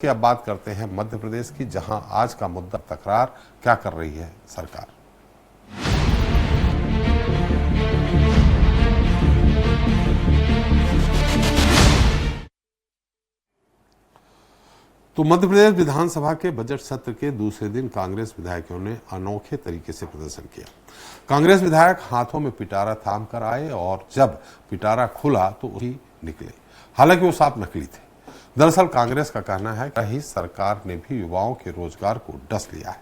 कि अब बात करते हैं मध्य प्रदेश की, जहां आज का मुद्दा तकरार क्या कर रही है सरकार। तो मध्य प्रदेश विधानसभा के बजट सत्र के दूसरे दिन कांग्रेस विधायकों ने अनोखे तरीके से प्रदर्शन किया। कांग्रेस विधायक हाथों में पिटारा थाम कर आए और जब पिटारा खुला तो वही निकले, हालांकि वो साफ नकली थे। दरअसल कांग्रेस का कहना है कि सरकार ने भी युवाओं के रोजगार को डस लिया है।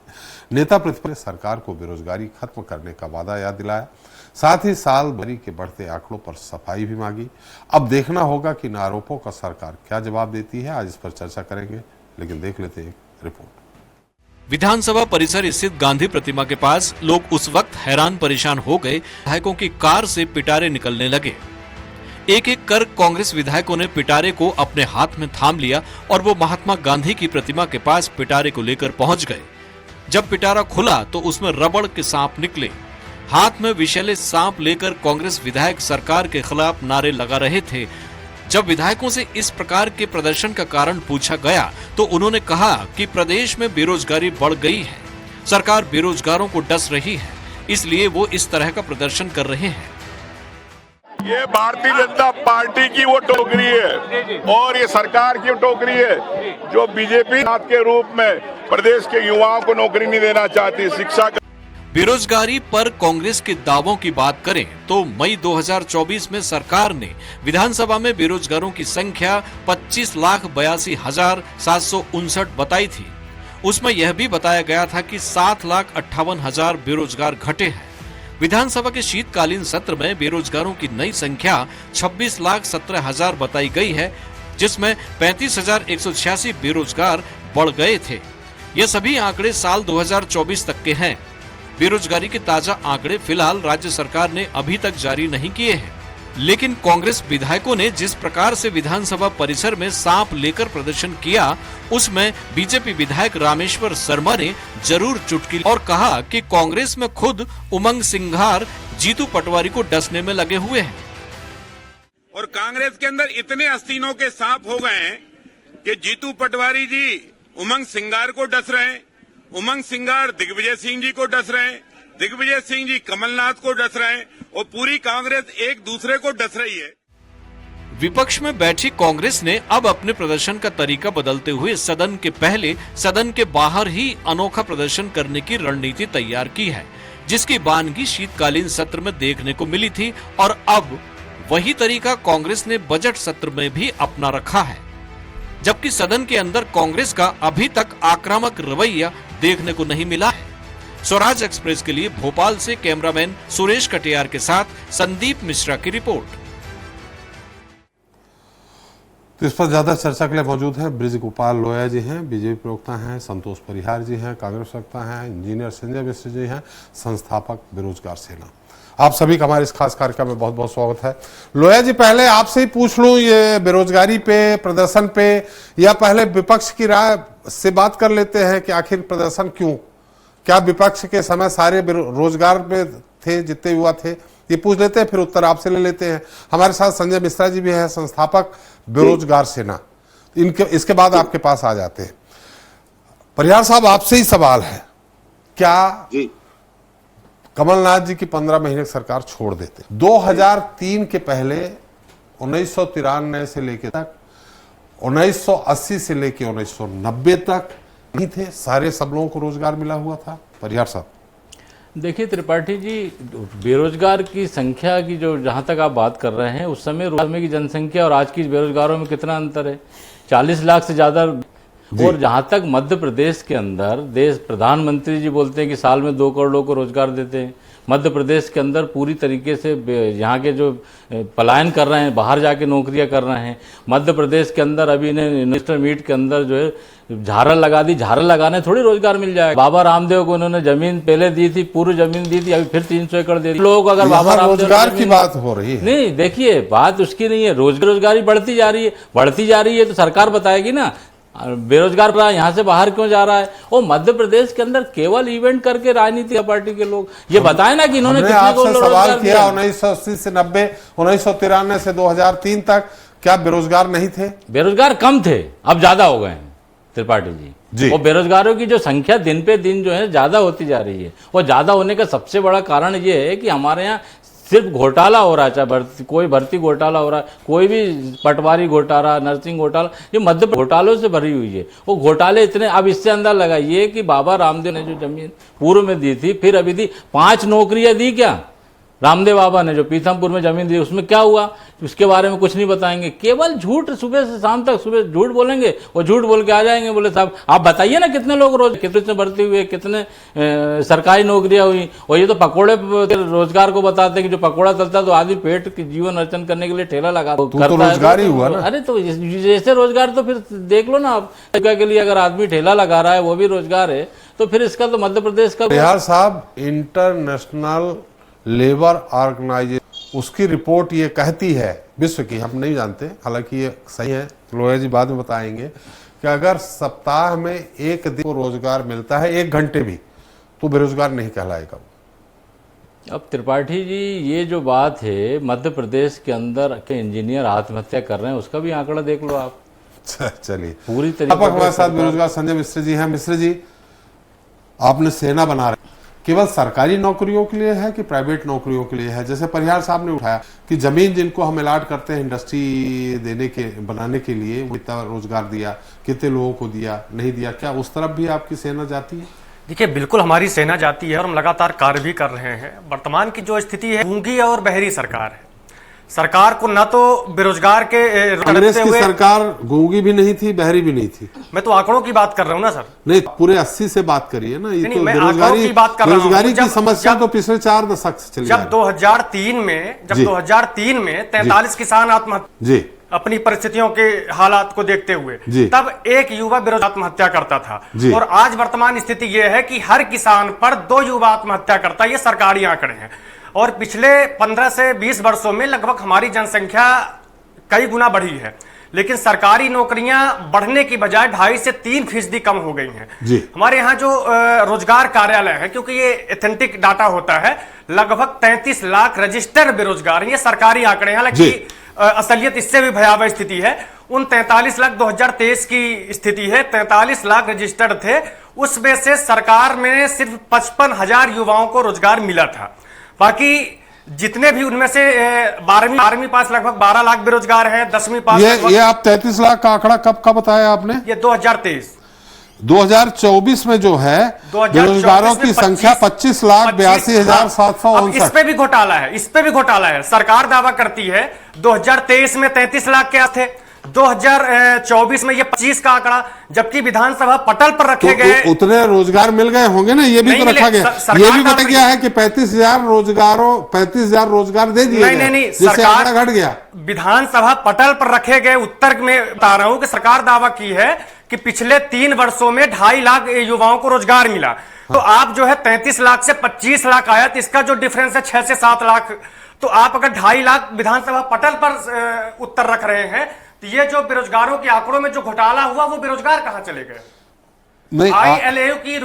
नेता प्रतिपक्ष सरकार को बेरोजगारी खत्म करने का वादा याद दिलाया, साथ ही साल भरी के बढ़ते आंकड़ों पर सफाई भी मांगी। अब देखना होगा कि इन आरोपों का सरकार क्या जवाब देती है। आज इस पर चर्चा करेंगे, लेकिन देख लेते हैं एक रिपोर्ट। विधानसभा परिसर स्थित गांधी प्रतिमा के पास लोग उस वक्त हैरान परेशान हो गए, विधायकों की कार से पिटारे निकलने लगे। एक एक कर कांग्रेस विधायकों ने पिटारे को अपने हाथ में थाम लिया और वो महात्मा गांधी की प्रतिमा के पास पिटारे को लेकर पहुंच गए। जब पिटारा खुला तो उसमें रबड़ के सांप निकले। हाथ में विषैले सांप लेकर कांग्रेस विधायक सरकार के खिलाफ नारे लगा रहे थे। जब विधायकों से इस प्रकार के प्रदर्शन का कारण पूछा गया तो उन्होंने कहा कि प्रदेश में बेरोजगारी बढ़ गई है, सरकार बेरोजगारों को डस रही है, इसलिए वो इस तरह का प्रदर्शन कर रहे हैं। ये भारतीय जनता पार्टी की वो टोकरी है और ये सरकार की टोकरी है जो बीजेपी के रूप में प्रदेश के युवाओं को नौकरी नहीं देना चाहती। शिक्षा बेरोजगारी पर कांग्रेस के दावों की बात करें तो मई 2024 में सरकार ने विधानसभा में बेरोजगारों की संख्या 25,82,759 बताई थी। उसमें यह भी बताया गया था कि 7,58,000 बेरोजगार घटे हैं। विधानसभा के शीतकालीन सत्र में बेरोजगारों की नई संख्या 26,17,000 बताई गई है, जिसमें 35,186 बेरोजगार बढ़ गए थे। ये सभी आंकड़े साल 2024 तक के हैं। बेरोजगारी के ताजा आंकड़े फिलहाल राज्य सरकार ने अभी तक जारी नहीं किए हैं, लेकिन कांग्रेस विधायकों ने जिस प्रकार से विधानसभा परिसर में सांप लेकर प्रदर्शन किया, उसमें बीजेपी विधायक रामेश्वर शर्मा ने जरूर चुटकी और कहा कि कांग्रेस में खुद उमंग सिंघार जीतू पटवारी को डसने में लगे हुए हैं। और कांग्रेस के अंदर इतने आस्तीनों के सांप हो गए हैं कि जीतू पटवारी जी उमंग सिंघार को डस रहे हैं, उमंग सिंघार दिग्विजय सिंह जी को डस रहे हैं, दिग्विजय सिंह जी कमलनाथ को डस रहे हैं और पूरी कांग्रेस एक दूसरे को डस रही है। विपक्ष में बैठी कांग्रेस ने अब अपने प्रदर्शन का तरीका बदलते हुए सदन के पहले सदन के बाहर ही अनोखा प्रदर्शन करने की रणनीति तैयार की है, जिसकी बानगी शीतकालीन सत्र में देखने को मिली थी और अब वही तरीका कांग्रेस ने बजट सत्र में भी अपना रखा है। जबकि सदन के अंदर कांग्रेस का अभी तक आक्रामक रवैया देखने को नहीं मिला है। स्वराज एक्सप्रेस के लिए भोपाल से कैमरामैन सुरेश कटियार के साथ संदीप मिश्रा की रिपोर्ट। तो इस पर ज्यादा चर्चा के लिए मौजूद है ब्रिज गोपाल लोया जी हैं, बीजेपी प्रवक्ता हैं, संतोष परिहार जी हैं, कांग्रेस प्रवक्ता हैं, इंजीनियर संजय मिश्र जी हैं, संस्थापक बेरोजगार सेना। आप सभी का हमारे इस खास कार्यक्रम में बहुत बहुत स्वागत है। लोया जी, पहले आपसे ही पूछ लूं, ये बेरोजगारी पे, प्रदर्शन पे, या पहले विपक्ष की राय से बात कर लेते हैं कि आखिर प्रदर्शन क्यों? क्या विपक्ष के समय सारे रोजगार में थे जितने युवा थे? ये पूछ लेते हैं, फिर उत्तर आपसे ले लेते हैं। हमारे साथ संजय मिश्रा जी भी है, संस्थापक बेरोजगार सेना। इसके बाद आपके पास आ जाते हैं। परिहार साहब, आपसे ही सवाल है, क्या कमलनाथ जी की 15 महीने की सरकार छोड़ देते? 2003 के पहले 1993 से लेके तक, 1980 से लेके 1990 तक नहीं थे, सारे सब लोगों को रोजगार मिला हुआ था। परिहार साहब देखिए त्रिपाठी जी, बेरोजगार की संख्या की जो जहाँ तक आप बात कर रहे हैं, उस समय की जनसंख्या और आज की बेरोजगारों में कितना अंतर है? 40 लाख से ज्यादा। और जहाँ तक मध्य प्रदेश के अंदर देश प्रधानमंत्री जी बोलते हैं कि साल में 2 करोड़ लोगों को रोजगार देते हैं। मध्य प्रदेश के अंदर पूरी तरीके से यहाँ के जो पलायन कर रहे हैं, बाहर जाके नौकरियां कर रहे हैं। मध्य प्रदेश के अंदर अभी ने इन्वेस्टर मीट के अंदर जो है झारल लगा दी, झारल लगाने थोड़ी रोजगार मिल जाएगा। बाबा रामदेव को उन्होंने जमीन पहले दी थी, पूरी जमीन दी थी, अभी फिर 300 एकड़ दे दी। लोग अगर बाबा रामदेव रोजगार की बात हो रही है, नहीं देखिए बात उसकी नहीं है, रोजगारी बढ़ती जा रही है तो सरकार बताएगी ना। बेरोजगार यहाँ से बाहर क्यों जा रहा है? वो मध्य प्रदेश के अंदर केवल इवेंट करके राजनीतिक पार्टी के लोग ये बताए ना कि इन्होंने कितने को सवाल किया 1980 से 90, 1993 से 2003 तक क्या बेरोजगार नहीं थे? बेरोजगार कम थे, अब ज्यादा हो गए हैं। त्रिपाठी जी। जी, और बेरोजगारों की जो संख्या दिन पे दिन जो है ज्यादा होती जा रही है, और ज्यादा होने का सबसे बड़ा कारण ये है कि हमारे यहाँ सिर्फ घोटाला हो रहा है, चाहे कोई भर्ती घोटाला हो रहा है, कोई भी पटवारी घोटाला, नर्सिंग घोटाला, ये मध्य घोटालों से भरी हुई है। वो घोटाले इतने, अब इससे अंदर लगाइए कि बाबा रामदेव ने जो जमीन पूर्व में दी थी, फिर अभी दी 5 नौकरियां दी क्या रामदेव बाबा ने जो पीथमपुर में जमीन दी, उसमें क्या हुआ उसके बारे में कुछ नहीं बताएंगे, केवल झूठ सुबह से शाम तक, सुबह झूठ बोलेंगे और झूठ बोल के आ जाएंगे। बोले साहब आप बताइए ना कितने लोग रोज कितने भर्ती हुए, कितने सरकारी नौकरियां हुई, और ये तो पकोड़े रोजगार को बताते हैं कि जो पकोड़ा चलता है तो आदमी पेट की जीवन अर्जन करने के लिए ठेला लगा तो रोजगार ही हुआ ना। अरे तो जैसे रोजगार तो फिर देख लो ना आप, के लिए अगर आदमी ठेला लगा रहा है वो भी रोजगार है, तो फिर इसका तो मध्य प्रदेश का बिहार साहब इंटरनेशनल लेबर ऑर्गेनाइजेशन उसकी रिपोर्ट ये कहती है, विश्व की, हम नहीं जानते, हालांकि ये सही है, लोया जी बाद में बताएंगे, कि अगर सप्ताह में एक दिन को रोजगार मिलता है 1 घंटे भी, तो बेरोजगार नहीं कहलाएगा। अब त्रिपाठी जी ये जो बात है, मध्य प्रदेश के अंदर के इंजीनियर आत्महत्या कर रहे हैं, उसका भी आंकड़ा देख लो आप। चलिए, पूरी तरीके अब हमारे साथ बेरोजगार संजय मिश्र जी हैं। मिश्र जी, आपने सेना बना रहे, केवल सरकारी नौकरियों के लिए है कि प्राइवेट नौकरियों के लिए है? जैसे परिहार साहब ने उठाया कि जमीन जिनको हम अलाट करते हैं इंडस्ट्री देने के बनाने के लिए, वो कितना रोजगार दिया, कितने लोगों को दिया, नहीं दिया, क्या उस तरफ भी आपकी सेना जाती है? देखिए, बिल्कुल हमारी सेना जाती है और हम लगातार कार्य भी कर रहे हैं। वर्तमान की जो स्थिति है, गूंगी और बहरी सरकार है। सरकार को न तो बेरोजगार के कांग्रेस की सरकार गूंगी भी नहीं थी, बहरी भी नहीं थी। मैं तो आंकड़ों की बात कर रहा हूं ना सर। नहीं, पूरे 80 से बात करिए ना, ये तो बेरोजगारी की बात कर रहा हूं। बेरोजगारी की समस्या तो पिछले 4 दशक से चली। जब 2003 में 43 किसान आत्महत्या जी अपनी परिस्थितियों के हालात को देखते हुए, तब एक युवा बेरोजगार आत्महत्या करता था, और आज वर्तमान स्थिति यह है कि हर किसान पर 2 युवा आत्महत्या करता है। ये सरकारी आंकड़े हैं, और पिछले 15 से 20 वर्षों में लगभग हमारी जनसंख्या कई गुना बढ़ी है, लेकिन सरकारी नौकरियां बढ़ने की बजाय 2.5 से 3% कम हो गई हैं। हमारे यहाँ जो रोजगार कार्यालय है, क्योंकि ये एथेंटिक डाटा होता है, लगभग 33 लाख रजिस्टर्ड बेरोजगार, ये सरकारी आंकड़े हैं। हालांकि असलियत इससे भी भयावह स्थिति है। उन 43 लाख 2023 की स्थिति है, 43 लाख रजिस्टर्ड थे, उसमें से सरकार में सिर्फ 55,000 युवाओं को रोजगार मिला था। बाकी जितने भी उनमें से 12वीं पास लगभग 12 लाख बेरोजगार हैं, 10वीं पास ये आप 33 लाख का आंकड़ा कब का बताया आपने? ये 2023 2024 में जो है बेरोजगारों की संख्या 25,82,759। इस पे भी घोटाला है, इस पे भी घोटाला है। सरकार दावा करती है 2023 में 33 लाख के थे, 2024 में ये 25 का आंकड़ा, जबकि विधानसभा पटल पर रखे गए उतने रोजगार मिल गए होंगे ना, ये भी तो रखा गया। ये भी बताया गया है कि 35,000 रोजगार दे दिए। नहीं, सरकार घट गया। विधानसभा पटल पर रखे गए उत्तर में बता रहा हूं कि सरकार दावा की है कि पिछले 3 वर्षों में 2.5 लाख युवाओं को रोजगार मिला। तो आप जो है 33 लाख से 25 लाख आया, तो इसका जो डिफरेंस है 6 से 7 लाख, तो आप अगर 2.5 लाख विधानसभा पटल पर उत्तर रख रहे हैं, तो ये जो बेरोजगारों के आंकड़ों में जो घोटाला हुआ, वो बेरोजगार कहां चले गए? ILO की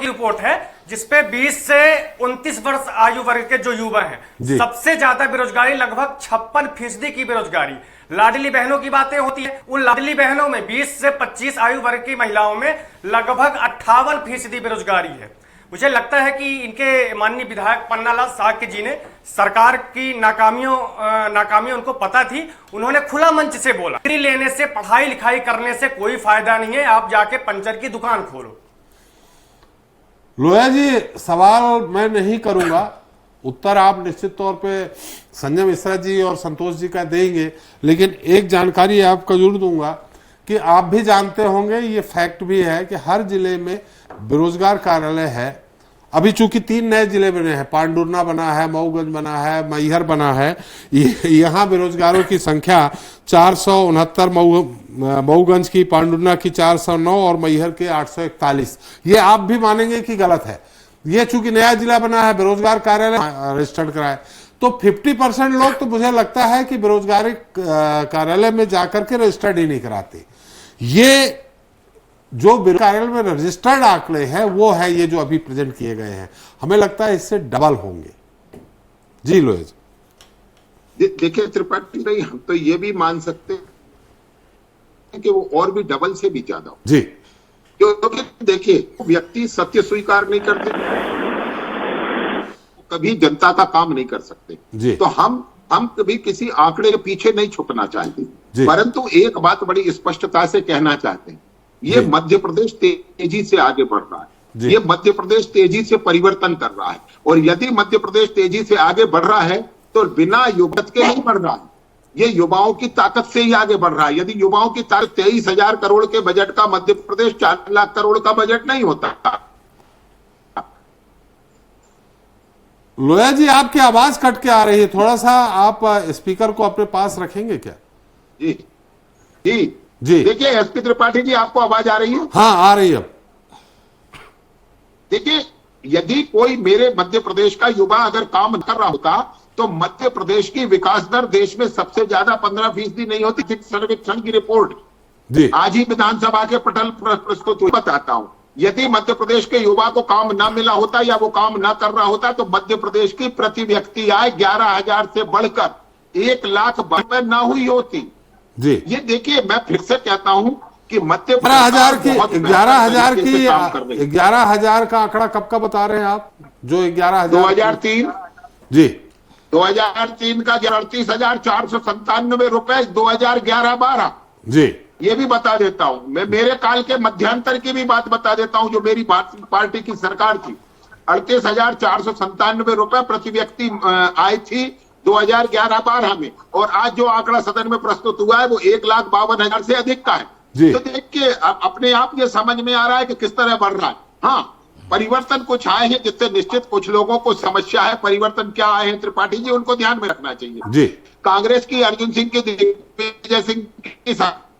रिपोर्ट है, जिसपे 20 से 29 वर्ष आयु वर्ग के जो युवा हैं, सबसे ज्यादा बेरोजगारी, लगभग 56% की बेरोजगारी। लाडली बहनों की बातें होती है, उन लाडली बहनों में 20 से 25 आयु वर्ग की महिलाओं में लगभग 58% बेरोजगारी है। मुझे लगता है कि इनके माननीय विधायक पन्नालाल साक्य जी ने सरकार की नाकामियों उनको पता थी, उन्होंने खुला मंच से बोला, डिग्री लेने से, पढ़ाई लिखाई करने से कोई फायदा नहीं है, आप जाके पंचर की दुकान खोलो। लोया जी, सवाल मैं नहीं करूंगा, उत्तर आप निश्चित तौर पे संजय मिश्रा जी और संतोष जी का देंगे, लेकिन एक जानकारी आपको जरूर दूंगा कि आप भी जानते होंगे, ये फैक्ट भी है कि हर जिले में बेरोजगार कार्यालय है। अभी चूंकि 3 नए जिले बने हैं, पांडुरना बना है, मऊगंज बना है, मैहर बना है, यहाँ बेरोजगारों की संख्या 469, मऊगंज की, पांडुरना की 409 और मैहर के 841। ये आप भी मानेंगे कि गलत है। ये चूंकि नया जिला बना है, बेरोजगार कार्यालय रजिस्टर्ड कराए, तो 50% लोग तो मुझे लगता है कि बेरोजगारी कार्यालय में जाकर के रजिस्टर्ड ही नहीं कराते। ये जो कार्यालय में रजिस्टर्ड आंकड़े हैं वो है ये जो अभी प्रेजेंट किए गए हैं, हमें लगता है इससे डबल होंगे। जी लोया जी, देखिए त्रिपाठी हम तो ये भी मान सकते हैं कि वो और भी डबल से भी ज्यादा हो। जी, क्योंकि देखिए, व्यक्ति सत्य स्वीकार नहीं करते, कभी जनता का काम नहीं कर सकते। तो हम कभी किसी आंकड़े के पीछे नहीं छुपना चाहते, परंतु एक बात बड़ी स्पष्टता से कहना चाहते हैं, ये मध्य प्रदेश तेजी से आगे बढ़ रहा है, ये मध्य प्रदेश तेजी से परिवर्तन कर रहा है। और यदि मध्य प्रदेश तेजी से आगे बढ़ रहा है तो बिना युवक के नहीं बढ़ रहा है, ये युवाओं की ताकत से ही आगे बढ़ रहा है। यदि युवाओं की ताकत 23,000 करोड़ के बजट का मध्य प्रदेश 4 लाख करोड़ का बजट नहीं होता। लोया जी, आपकी आवाज कट के आ रही है, थोड़ा सा आप स्पीकर को अपने पास रखेंगे क्या? जी जी जी। देखिए एसपी त्रिपाठी जी, आपको आवाज आ रही है? हाँ, आ रही है। देखिए, यदि कोई मेरे मध्य प्रदेश का युवा अगर काम कर रहा होता तो मध्य प्रदेश की विकास दर देश में सबसे ज्यादा 15% नहीं होती। सर्वेक्षण की रिपोर्ट जी आज ही विधानसभा के पटल प्रस्तुत हुई, बताता हूं। यदि मध्य प्रदेश के युवा को काम ना मिला होता या वो काम ना कर रहा होता तो मध्य प्रदेश की प्रति व्यक्ति आय 11,000 से बढ़कर 1 लाख में ना हुई होती जी। ये देखिए, मैं फिर से कहता हूं कि मध्य प्रदेश 11,000 का आंकड़ा कब का बता रहे हैं आप? जो 11,000 2003 जी, 2003 का 38,497 रुपए 2011-12 जी। ये भी बता देता हूं मैं, मेरे काल के मध्यांतर की भी बात बता देता हूं। जो मेरी पार्टी की सरकार थी, 38,497 रुपए प्रति व्यक्ति आय थी 2011-12 में, और आज जो आंकड़ा सदन में प्रस्तुत हुआ है वो 1,52,000 से अधिक का है। तो देख के अपने आप ये समझ में आ रहा है कि किस तरह बढ़ रहा है। हाँ, परिवर्तन कुछ आए हैं जिससे निश्चित कुछ लोगों को समस्या है। परिवर्तन क्या आए हैं त्रिपाठी जी, उनको ध्यान में रखना चाहिए जी। कांग्रेस की अर्जुन सिंह की, दिग्विजय सिंह की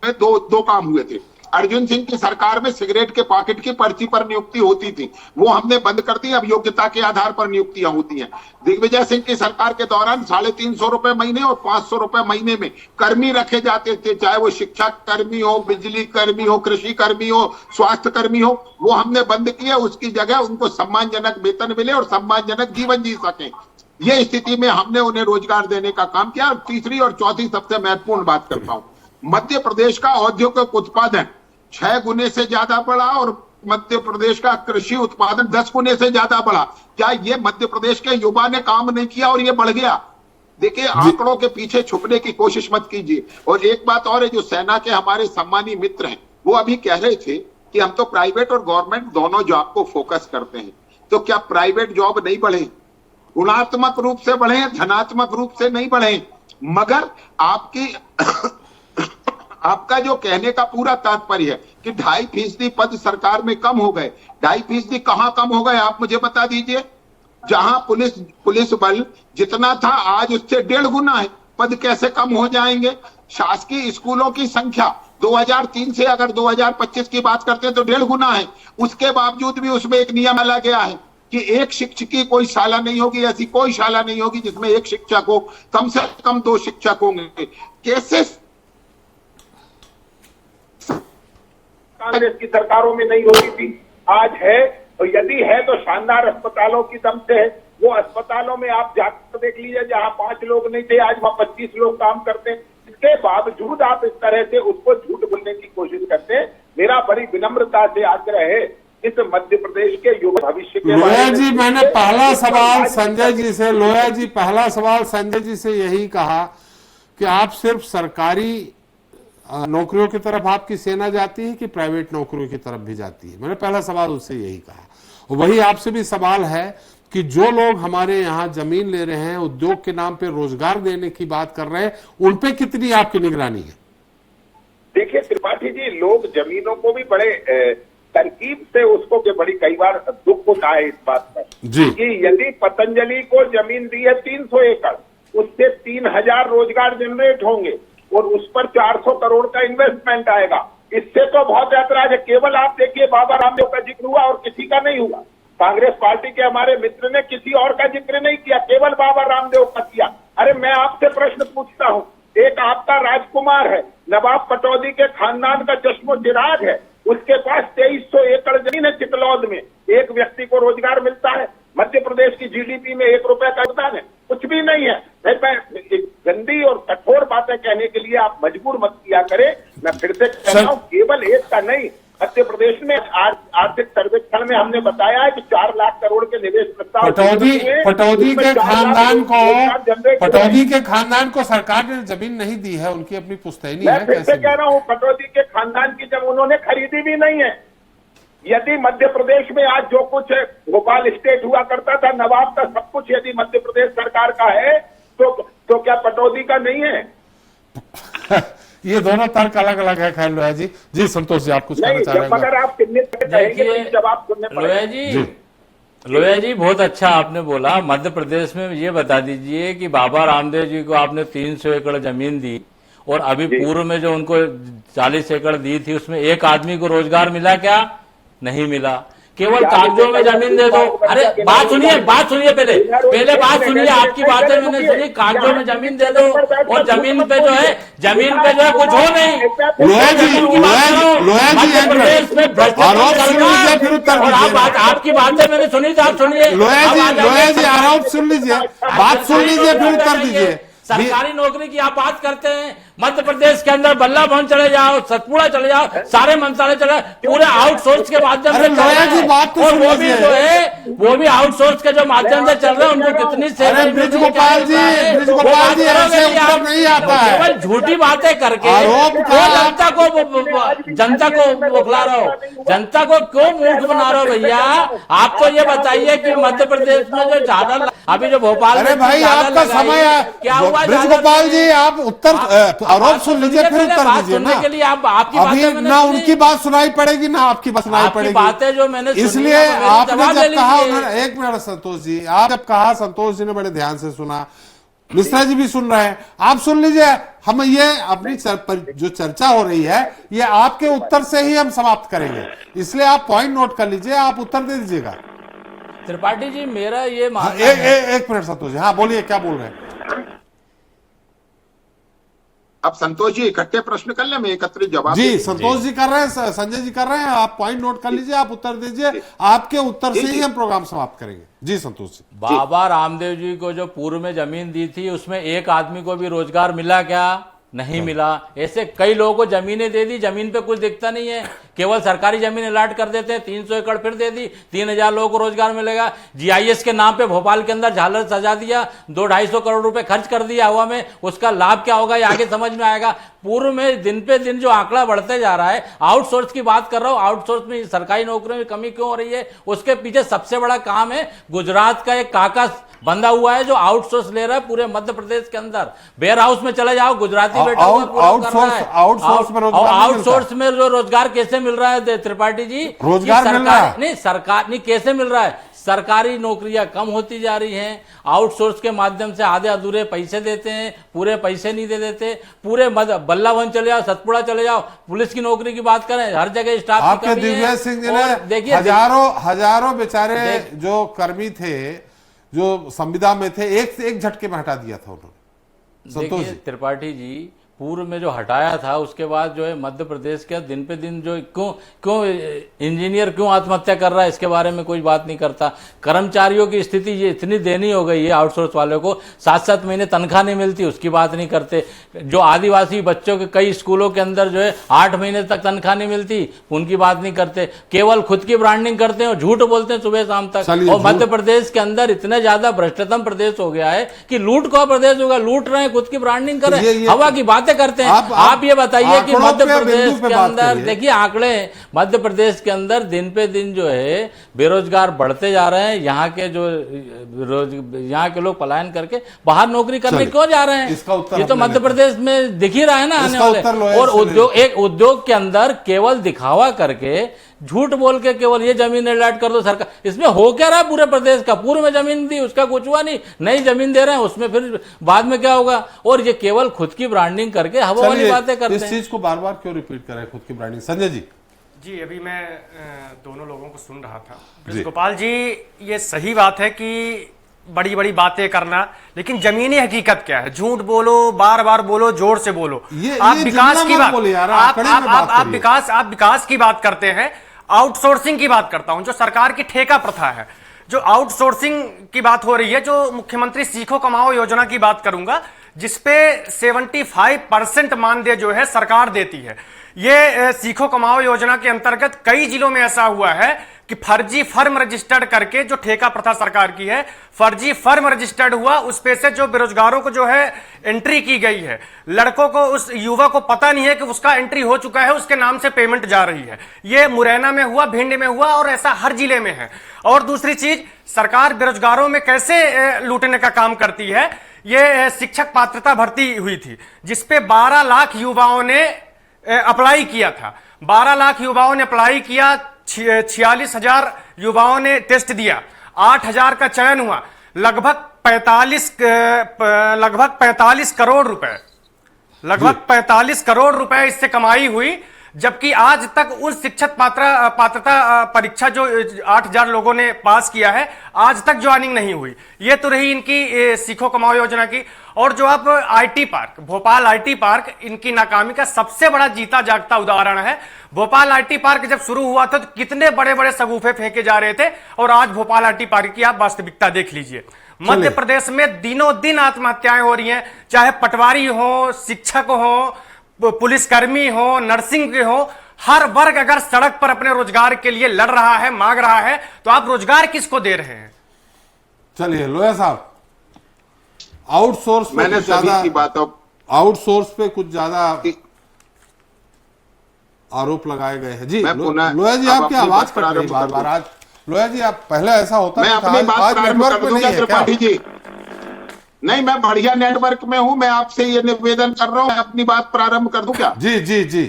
में दो काम हुए थे। अर्जुन सिंह की सरकार में सिगरेट के पॉकेट की पर्ची पर नियुक्ति होती थी, वो हमने बंद कर दी। अब योग्यता के आधार पर नियुक्तियां होती हैं। दिग्विजय सिंह की सरकार के दौरान 350 रुपए महीने और 500 रुपए महीने में कर्मी रखे जाते थे, चाहे वो शिक्षा कर्मी हो, बिजली कर्मी हो, कृषि कर्मी हो, स्वास्थ्य कर्मी हो, वो हमने बंद किया। उसकी जगह उनको सम्मानजनक वेतन मिले और सम्मानजनक जीवन जी सके। ये स्थिति में हमने उन्हें रोजगार देने का काम किया। तीसरी और चौथी सबसे महत्वपूर्ण बात करता हूं, मध्य प्रदेश का औद्योगिक उत्पादन 6 गुने से ज्यादा बढ़ा और मध्य प्रदेश का कृषि उत्पादन 10 गुने से ज्यादा बढ़ा। क्या ये मध्य प्रदेश के युवा ने काम नहीं किया और ये बढ़ गया? देखिए, आंकड़ों के पीछे छुपने की कोशिश मत कीजिए। और एक बात और है, जो सेना के हमारे सम्मानी मित्र हैं वो अभी कह रहे थे कि हम तो प्राइवेट और गवर्नमेंट दोनों जॉब को फोकस करते हैं। तो क्या प्राइवेट जॉब नहीं बढ़े? गुणात्मक रूप से बढ़े, धनात्मक रूप से नहीं बढ़े। मगर आपका जो कहने का पूरा तात्पर्य है कि 2.5% पद सरकार में कम हो गए, 2.5% कहां कम हो गए आप मुझे बता दीजिए। जहां पुलिस बल जितना था आज उससे 1.5 गुना है, पद कैसे कम हो जाएंगे? शासकीय स्कूलों की संख्या 2003 से अगर 2025 की बात करते हैं तो 1.5 गुना है। उसके बावजूद भी उसमें एक नियम डाला गया है कि एक शिक्षकी कोई शाला नहीं होगी, ऐसी कोई शाला नहीं होगी जिसमें एक शिक्षक हो, कम से कम 2 शिक्षक होंगे। कैसे कांग्रेस की सरकारों में नहीं होती थी, आज है। और यदि है तो शानदार अस्पतालों की दम से है। वो अस्पतालों में आप जाकर देख लीजिए, जहां 5 लोग नहीं थे आज वहां 25 लोग काम करते हैं। इसके बावजूद आप इस तरह से उसको झूठ बोलने की कोशिश करते हैं। मेरा बड़ी विनम्रता से आग्रह है, इस मध्य प्रदेश के युवा भविष्य के लोया जी, मैंने पहला सवाल संजय जी से, लोया जी पहला सवाल संजय जी से यही कहा कि आप सिर्फ सरकारी नौकरियों की तरफ आपकी सेना जाती है कि प्राइवेट नौकरियों की तरफ भी जाती है? मैंने पहला सवाल उससे यही कहा। और वही आपसे भी सवाल है कि जो लोग हमारे यहाँ जमीन ले रहे हैं, उद्योग के नाम पे रोजगार देने की बात कर रहे हैं, उन पे कितनी आपकी निगरानी है? देखिए त्रिपाठी जी, लोग जमीनों को भी बड़े तरकीब से उसको के बड़ी कई बार दुख होता है इस बात पर जी कि यदि पतंजलि को जमीन दी है 300 एकड़, उससे 3,000 रोजगार जनरेट होंगे और उस पर 400 करोड़ का इन्वेस्टमेंट आएगा। इससे तो बहुत ऐतराज है। केवल आप देखिए, बाबा रामदेव का जिक्र हुआ और किसी का नहीं हुआ। कांग्रेस पार्टी के हमारे मित्र ने किसी और का जिक्र नहीं किया, केवल बाबा रामदेव का किया। अरे मैं आपसे प्रश्न पूछता हूं, एक आपका राजकुमार है, नवाब पटौदी के खानदान का चश्मो चिराग है, उसके पास 2300 एकड़ जमीन है चितलौद में। एक व्यक्ति को रोजगार मिलता है? मध्य प्रदेश की जीडीपी में 1 रुपए का योगदान है? कुछ भी नहीं है। गंदी और कठोर बातें कहने के लिए आप मजबूर मत किया करें। मैं फिर से कह रहा हूं, केवल एक का नहीं, मध्य प्रदेश इसमें आर्थिक सर्वेक्षण में हमने बताया है कि 4 लाख करोड़ के निवेश प्रस्ताव पटौदी के खानदान को सरकार ने जमीन नहीं दी है, उनकी अपनी पुश्तैनी है। मैं फिर से कह रहा हूँ, पटौदी के खानदान की जब उन्होंने खरीदी भी नहीं है। यदि मध्य प्रदेश में आज जो कुछ भोपाल स्टेट हुआ करता था, नवाब का सब कुछ यदि मध्य प्रदेश सरकार का है तो क्या पटौदी का नहीं है? ये दोनों तर्क अलग अलग है। खैर लोया जी, जी संतोष जी आप कुछ कहना चाह रहे हैं? मगर आप कितने कहेंगे जवाब सुनने पड़ेंगे। लोया जी बहुत अच्छा आपने बोला। मध्य प्रदेश में ये बता दीजिए कि बाबा रामदेव जी को आपने 300 एकड़ जमीन दी और अभी पूर्व में जो उनको 40 एकड़ दी थी उसमें एक आदमी को रोजगार मिला क्या? नहीं मिला। केवल कागजों में जमीन दे दो। अरे बात सुनिए पहले बात सुनिए, आपकी बातें मैंने सुनी। कागजों में जमीन दे दो और जमीन पे जो है कुछ हो नहीं। आपकी बातें मैंने सुनी तो आप सुनिए। लोया जी आरोप सुन लीजिए, बात सुन लीजिए फिर उत्तर दीजिए। सरकारी नौकरी की आप बात करते हैं, मध्य प्रदेश के अंदर बल्ला भवन चले जाओ, सतपुड़ा चले जाओ, सारे मंत्रालय चले, पूरे आउटसोर्स के माध्यम से चल रहे हैं। और वो भी जो है वो भी आउटसोर्स के जो माध्यम से चल रहे हैं, उनको कितनी सैलरी ब्रिज गोपाल जी ऐसे उत्तर नहीं आता है। केवल झूठी बातें करके जनता को बौखला रहे हो, जनता को क्यों मूर्ख बना रहे हो भैया? आप तो ये बताइए कि मध्य प्रदेश में जो ज्यादा अभी जो भोपाल, अरे भाई आपका समय क्या हुआ? ब्रिज गोपाल जी आप उत्तर आरोप सुन लीजिए फिर उत्तर दीजिए ना। के लिए आपकी अभी ना उनकी बात सुनाई पड़ेगी ना आपकी बात सुनाई पड़ेगी। बातें जो मैंने इसलिए आपने जब कहा, एक मिनट संतोष जी, आप जब कहा, संतोष जी ने बड़े ध्यान से सुना, मिश्रा जी भी सुन रहे हैं, आप सुन लीजिए। हम ये अपनी जो चर्चा हो रही है ये आपके उत्तर से ही हम समाप्त करेंगे, इसलिए आप पॉइंट नोट कर लीजिए, आप उत्तर दे दीजिएगा। त्रिपाठी जी मेरा ये एक मिनट संतोष जी, हाँ बोलिए, क्या बोल रहे हैं? अब संतोष जी इकट्ठे प्रश्न कर ले, मैं एकत्रित जवाब जी संतोष जी कर रहे हैं, संजय जी कर रहे हैं, आप पॉइंट नोट कर लीजिए, आप उत्तर दीजिए, आपके उत्तर से ही हम प्रोग्राम समाप्त करेंगे। जी संतोष जी। बाबा रामदेव जी को जो पूर्व में जमीन दी थी उसमें एक आदमी को भी रोजगार मिला क्या? नहीं मिला। ऐसे कई लोगों को जमीनें दे दी, जमीन पे कुछ दिखता नहीं है, केवल सरकारी जमीन अलाट कर देते हैं। 300 एकड़ फिर दे दी, 3000 लोगों को रोजगार मिलेगा। जीआईएस के नाम पे भोपाल के अंदर झालर सजा दिया, 200-250 करोड़ रुपए खर्च कर दिया हवा में। उसका लाभ क्या होगा ये आगे समझ में आएगा। पूर्व में दिन पे दिन जो आंकड़ा बढ़ते जा रहा है, आउटसोर्स की बात कर रहा हूं, आउटसोर्स में सरकारी नौकरियों में कमी क्यों हो रही है? उसके पीछे सबसे बड़ा काम है गुजरात का एक काका बंधा हुआ है जो आउटसोर्स ले रहा है पूरे मध्य प्रदेश के अंदर। वेयर हाउस में चले जाओ, गुजराती बैठा हुआ आउटसोर्स में जो रोजगार कैसे मिल रहा है त्रिपाठी जी? रोजगार मिल रहा है नहीं, सरकार नहीं, कैसे मिल रहा है? सरकारी नौकरियां कम होती जा रही हैं, आउटसोर्स के माध्यम से आधे अधूरे पैसे देते हैं, पूरे पैसे नहीं दे देते। पूरे बल्ला भवन चले जाओ, सतपुड़ा चले जाओ, पुलिस की नौकरी की बात करें, हर जगह स्टाफ की कमी है। दिव्या सिंह जी ने देखिए हजारों बेचारे जो कर्मी थे जो संविदा में थे, एक झटके में हटा दिया था उन्होंने। संतोष जी, त्रिपाठी जी पूर्व में जो हटाया था उसके बाद जो है मध्य प्रदेश के दिन पे दिन जो क्यों इंजीनियर क्यों आत्महत्या कर रहा है इसके बारे में कोई बात नहीं करता। कर्मचारियों की स्थिति ये इतनी दयनीय हो गई है, आउटसोर्स वालों को 7-7 महीने तनख्वाह नहीं मिलती, उसकी बात नहीं करते। जो आदिवासी बच्चों के कई स्कूलों के अंदर जो है 8 महीने तक तनख्वाह नहीं मिलती, उनकी बात नहीं करते। केवल खुद की ब्रांडिंग करते हैं और झूठ बोलते हैं सुबह शाम तक। और मध्य प्रदेश के अंदर इतना ज्यादा भ्रष्टतम प्रदेश हो गया है कि लूट का प्रदेश होगा, लूट रहे हैं, खुद की ब्रांडिंग करें, हवा की बातें करते हैं। आप ये बताइए कि मध्य प्रदेश के अंदर देखिए आंकड़े, मध्य प्रदेश के अंदर दिन पे दिन जो है बेरोजगार बढ़ते जा रहे हैं। यहाँ के जो यहाँ के लोग पलायन करके बाहर नौकरी करने क्यों जा रहे हैं? ये तो मध्य प्रदेश में दिख ही रहा है ना आने वाले। और उद्योग के अंदर केवल दिखावा करके, झूठ बोल के केवल ये जमीन अलाट कर दो सरकार, इसमें हो क्या रहा पूरे प्रदेश का? पूर्व में जमीन दी उसका कुछ हुआ नहीं, नई जमीन दे रहे हैं, उसमें फिर बाद में क्या होगा? और ये केवल खुद की ब्रांडिंग करके हवा वाली बातें करते हैं। इस चीज को बार बार क्यों रिपीट करें, खुद की ब्रांडिंग? संजय जी। अभी मैं दोनों लोगों को सुन रहा था। ब्रिज गोपाल जी, ये सही बात है कि बड़ी बड़ी बातें करना, लेकिन जमीनी हकीकत क्या है? झूठ बोलो, बार बार बोलो, जोर से बोलो। आप विकास की बात, आप विकास की बात करते हैं, आउटसोर्सिंग की बात करता हूं, जो सरकार की ठेका प्रथा है, जो आउटसोर्सिंग की बात हो रही है, जो मुख्यमंत्री सीखो कमाओ योजना की बात करूंगा, जिसपे 75% मानदेय जो है सरकार देती है। ये सीखो कमाओ योजना के अंतर्गत कई जिलों में ऐसा हुआ है कि फर्जी फर्म रजिस्टर्ड करके, जो ठेका प्रथा सरकार की है, फर्जी फर्म रजिस्टर्ड हुआ, उस पे से जो बेरोजगारों को जो है एंट्री की गई है, लड़कों को, उस युवा को पता नहीं है कि उसका एंट्री हो चुका है, उसके नाम से पेमेंट जा रही है। ये मुरैना में हुआ, भिंड में हुआ, और ऐसा हर जिले में है। और दूसरी चीज, सरकार बेरोजगारों में कैसे लूटने का काम करती है। ये शिक्षक पात्रता भर्ती हुई थी जिसपे 12 लाख युवाओं ने अप्लाई किया था। 12 लाख युवाओं ने अप्लाई किया, 46,000 युवाओं ने टेस्ट दिया, 8,000 का चयन हुआ, लगभग 45 करोड़ रुपए, लगभग 45 करोड़ रुपए इससे कमाई हुई। जबकि आज तक उस शिक्षक पात्रता परीक्षा जो 8,000 लोगों ने पास किया है, आज तक ज्वाइनिंग नहीं हुई। ये तो रही इनकी सीखो कमाओ योजना की। और जो अब IT park, Bhopal IT park, इनकी नाकामी का सबसे बड़ा जीता जागता उदाहरण है। भोपाल आईटी पार्क जब शुरू हुआ था तो कितने बड़े बड़े सगुफे फेंके जा रहे थे, और आज भोपाल आईटी पार्क की आप वास्तविकता देख लीजिए। मध्य प्रदेश में दिनों दिन आत्महत्याएं हो रही हैं, चाहे पटवारी हो, शिक्षक हो, पुलिसकर्मी हो, नर्सिंग के हो, हर वर्ग अगर सड़क पर अपने रोजगार के लिए लड़ रहा है, मांग रहा है, तो आप रोजगार किसको दे रहे हैं? चलिए लोया साहब, आउटसोर्स पे मैंने कुछ ज्यादा की बातों, आउटसोर्स पे कुछ ज्यादा आरोप लगाए गए हैं। जी लोया जी, आपकी आवाज कट रही बार बार। आज लोया जी, आप पहले ऐसा होता मैं अपनी बात प्रारंभ कर दूंगा त्रिपाठी जी। नहीं, मैं बढ़िया नेटवर्क में हूं, मैं आपसे ये निवेदन कर रहा हूं, मैं अपनी बात प्रारंभ कर दूं क्या? जी जी जी।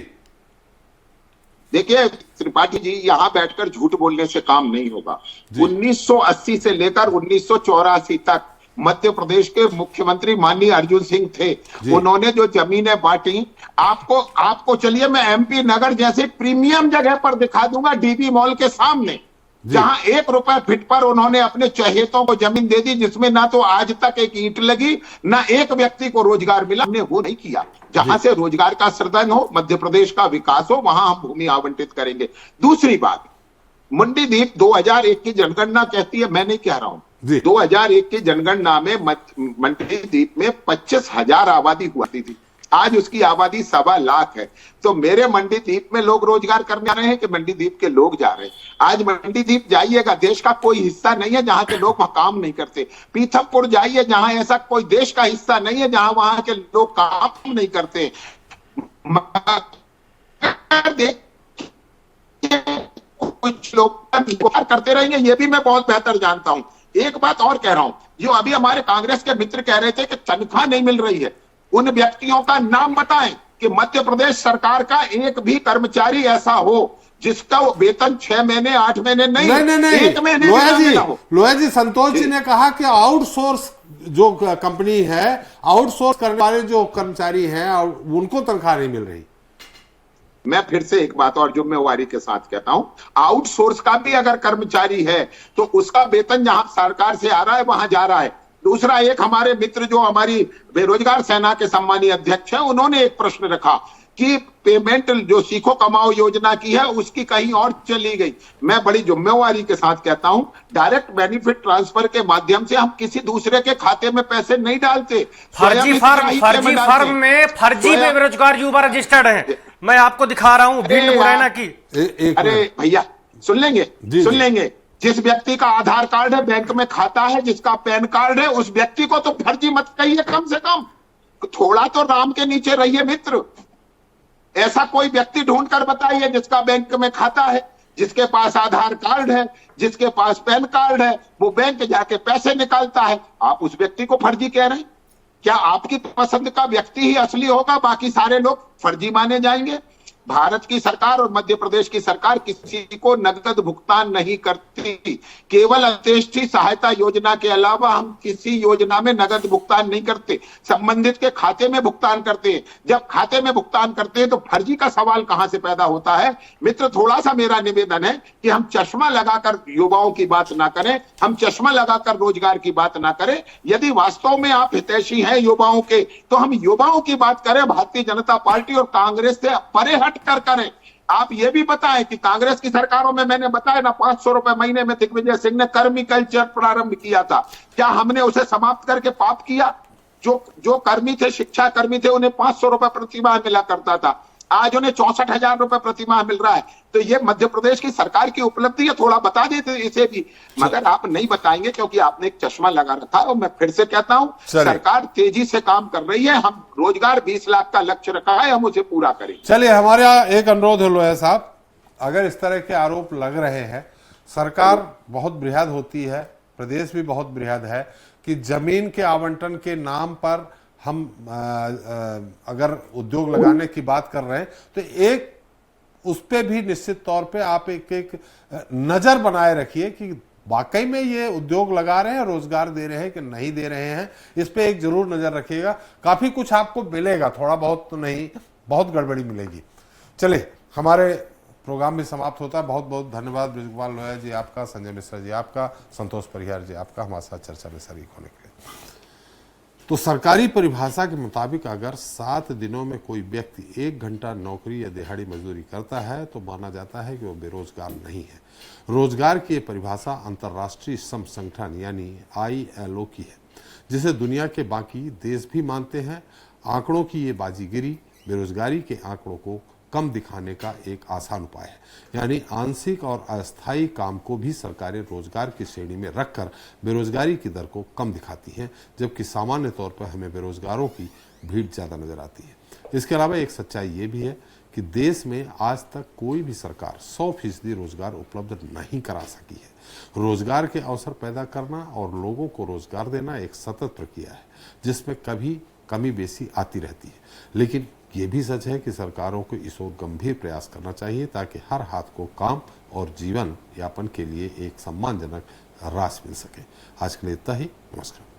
देखिए त्रिपाठी जी, यहां बैठकर झूठ बोलने से काम नहीं होगा। 1980 से लेकर 1984 तक मध्य प्रदेश के मुख्यमंत्री माननीय अर्जुन सिंह थे। उन्होंने जो जमीनें बांटी, आपको चलिए मैं एमपी नगर जैसे प्रीमियम जगह पर दिखा दूंगा, डीबी मॉल के सामने, जहां 1 रुपए फीट पर उन्होंने अपने चहेतों को जमीन दे दी, जिसमें ना तो आज तक एक ईंट लगी, ना एक व्यक्ति को रोजगार मिला। हमने वो नहीं किया। जहां से रोजगार का सृजन हो, मध्य प्रदेश का विकास हो, वहां हम भूमि आवंटित करेंगे। दूसरी बात, मंडीदीप 2001 की जनगणना कहती है, मैं नहीं कह रहा हूं, 2001 की जनगणना में मंडीदीप में 25,000 आबादी हुआ थी। आज उसकी आबादी 1.25 लाख है। तो मेरे मंडीदीप में लोग रोजगार करने आ रहे हैं कि मंडीदीप के लोग जा रहे हैं? आज मंडीदीप जाइएगा, देश का कोई हिस्सा नहीं है जहां के लोग वहां काम नहीं करते। पीथमपुर जाइए, जहां ऐसा कोई देश का हिस्सा नहीं है जहां वहां के लोग काम नहीं करते। कुछ लोग करते रहेंगे, ये भी मैं बहुत बेहतर जानता हूं। एक बात और कह रहा हूं, जो अभी हमारे कांग्रेस के मित्र कह रहे थे कि तनख्वाह नहीं मिल रही है, उन व्यक्तियों का नाम बताएं कि मध्य प्रदेश सरकार का एक भी कर्मचारी ऐसा हो जिसका वेतन 6 महीने 8 महीने नहीं 1 महीने लोया जी, संतोष जी ने कहा कि आउटसोर्स जो कंपनी है, आउटसोर्स करने वाले जो कर्मचारी हैं, उनको तनख्वाह नहीं मिल रही। मैं फिर से एक बात और जिम्मेवारी के साथ कहता हूं, आउटसोर्स का भी अगर कर्मचारी है तो उसका वेतन जहां सरकार से आ रहा है वहां जा रहा है। दूसरा, एक हमारे मित्र जो हमारी बेरोजगार सेना के सम्मानीय अध्यक्ष हैं, उन्होंने एक प्रश्न रखा कि पेमेंट जो सीखो कमाओ योजना की है उसकी कहीं और चली गई। मैं बड़ी जिम्मेवारी के साथ कहता हूं, डायरेक्ट बेनिफिट ट्रांसफर के माध्यम से हम किसी दूसरे के खाते में पैसे नहीं डालते। फर्जी फर्म में फर्जी में बेरोजगार युवा रजिस्टर्ड हैं। मैं आपको दिखा रहा हूं भिंड मुरैना की। अरे भैया सुन लेंगे, जिस व्यक्ति का आधार कार्ड है, बैंक में खाता है, जिसका पैन कार्ड है, उस व्यक्ति को तो फर्जी मत कहिए। कम से कम थोड़ा तो राम के नीचे रहिए मित्र। ऐसा कोई व्यक्ति ढूंढ कर बताइए जिसका बैंक में खाता है, जिसके पास आधार कार्ड है, जिसके पास पैन कार्ड है, वो बैंक जाके पैसे निकालता है। आप उस व्यक्ति को फर्जी कह रहे हैं? क्या आपकी पसंद का व्यक्ति ही असली होगा, बाकी सारे लोग फर्जी माने जाएंगे? भारत की सरकार और मध्य प्रदेश की सरकार किसी को नकद भुगतान नहीं करती। केवल अंत्येष्टि सहायता योजना के अलावा हम किसी योजना में नकद भुगतान नहीं करते, संबंधित के खाते में भुगतान करते हैं। जब खाते में भुगतान करते हैं तो फर्जी का सवाल कहां से पैदा होता है? मित्र, थोड़ा सा मेरा निवेदन है कि हम चश्मा लगाकर युवाओं की बात ना करें, हम चश्मा लगाकर रोजगार की बात ना करें। यदि वास्तव में आप हितैषी हैं युवाओं के, तो हम युवाओं की बात करें। भारतीय जनता पार्टी और कांग्रेस से परे हट कर करें। आप ये भी बताएं कि कांग्रेस की सरकारों में मैंने बताया ना, 500 रुपए महीने में दिग्विजय सिंह ने कर्मी कल्चर प्रारंभ किया था। क्या हमने उसे समाप्त करके पाप किया? जो कर्मी थे, शिक्षा कर्मी थे, उन्हें 500 रुपए प्रतिमाह मिला करता था। आज उन्हें 64,000 रुपए प्रति माह मिल रहा है। तो ये मध्य प्रदेश की सरकार की उपलब्धि है, थोड़ा बता देते इसे भी, मगर आप नहीं बताएंगे क्योंकि आपने एक चश्मा लगा रखा है। और मैं फिर से कहता हूं, सरकार तेजी से काम कर रही है। हम रोजगार 20 लाख का लक्ष्य रखा है, हम उसे पूरा करें। चलिए, हमारा एक अनुरोध है लोया साहब, अगर इस तरह के आरोप लग रहे हैं, सरकार बहुत बृहद होती है, प्रदेश भी बहुत बृहद है, कि जमीन के आवंटन के नाम पर हम अगर उद्योग लगाने की बात कर रहे हैं तो एक उस पे भी निश्चित तौर पे आप एक नजर बनाए रखिए कि वाकई में ये उद्योग लगा रहे हैं, रोजगार दे रहे हैं कि नहीं दे रहे हैं। इस पे एक जरूर नजर रखिएगा, काफी कुछ आपको मिलेगा, थोड़ा बहुत तो नहीं, बहुत गड़बड़ी मिलेगी। चलिए, हमारे प्रोग्राम भी समाप्त होता है। बहुत बहुत धन्यवाद बृजगोपाल लोया जी आपका, संजय मिश्रा जी आपका, संतोष परिहार जी आपका हमारे साथ चर्चा में शरीक होने के लिए। तो सरकारी परिभाषा के मुताबिक अगर 7 दिनों में कोई व्यक्ति 1 घंटा नौकरी या दिहाड़ी मजदूरी करता है तो माना जाता है कि वो बेरोजगार नहीं है। रोजगार की ये परिभाषा अंतर्राष्ट्रीय श्रम संगठन यानी ILO की है, जिसे दुनिया के बाकी देश भी मानते हैं। आंकड़ों की ये बाजीगिरी बेरोजगारी के आंकड़ों को कम दिखाने का एक आसान उपाय है, यानी आंशिक और अस्थायी काम को भी सरकारें रोजगार की श्रेणी में रखकर बेरोजगारी की दर को कम दिखाती हैं, जबकि सामान्य तौर पर हमें बेरोजगारों की भीड़ ज़्यादा नजर आती है। इसके अलावा एक सच्चाई ये भी है कि देश में आज तक कोई भी सरकार 100% रोजगार उपलब्ध नहीं करा सकी है। रोजगार के अवसर पैदा करना और लोगों को रोजगार देना एक सतत प्रक्रिया है, जिसमें कभी कमी बेसी आती रहती है, लेकिन ये भी सच है कि सरकारों को इस ओर गंभीर प्रयास करना चाहिए ताकि हर हाथ को काम और जीवन यापन के लिए एक सम्मानजनक राशि मिल सके। आज के लिए इतना ही। नमस्कार।